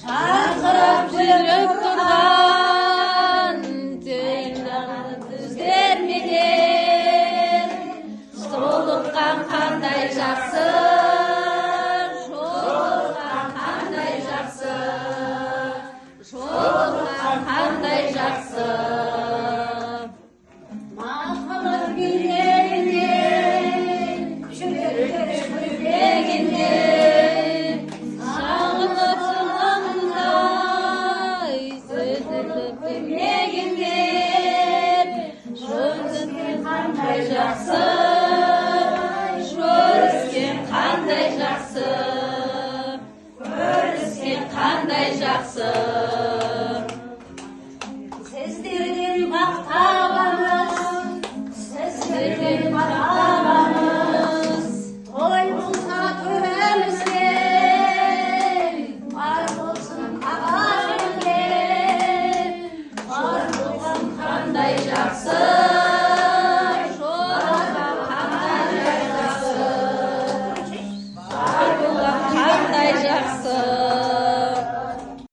жарқырап жүріп тұрған көздерменен жолыққан қандай жақсы, жолыққан қандай жақсы, жолыққан қандай жақсы. Махаббат гүлдерінен жүрек гүлдегенде сағынып жылағандай сезіліп білмегенде жүріскен қандай жақсы, жүріскен қандай жақсы, көріскен қандай жақсы. Сіздерден мақтағанымыз, сіздерден мақтағанымыз, той болса төбемізде, бар болсын аға жеңге, бар болған қандай жақсы, жолыққан қандай жақсы, бар болған қандай жақсы.